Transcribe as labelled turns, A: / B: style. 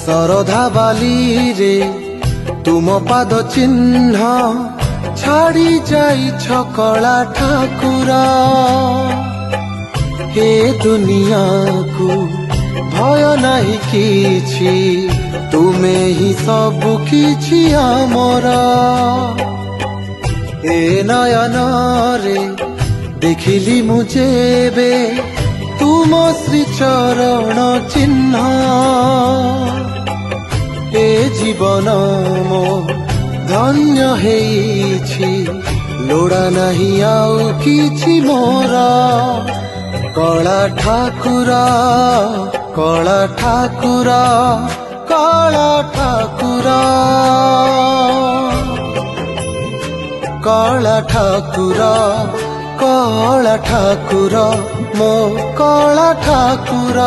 A: ଶରଧା ବାଲିରେ ତୁମ ପାଦ ଚିହ୍ନ ଛାଡ଼ି ଯାଇଛ କଳା ଠାକୁର। ଏ ଦୁନିଆକୁ ଭୟ ନାହିଁ କିଛି, ତୁମେ ହିଁ ସବୁ କିଛି ଆମର। ଏ ନୟନରେ ଦେଖିଲି ମୁଁ ଯେବେ ତୁମ ଶ୍ରୀ ଚରଣ ଚିହ୍ନ, ଏ ଜୀବନ ମୋ ଧନ୍ୟ ହେଇଛି, ଲୋଡ଼ା ନାହିଁ ଆଉ କିଛି ମୋର। କଳା ଠାକୁର କଳା ଠାକୁର କଳା ଠାକୁର କଳା ଠାକୁର କଳା ଠାକୁର ମୋ କଳା ଠାକୁର।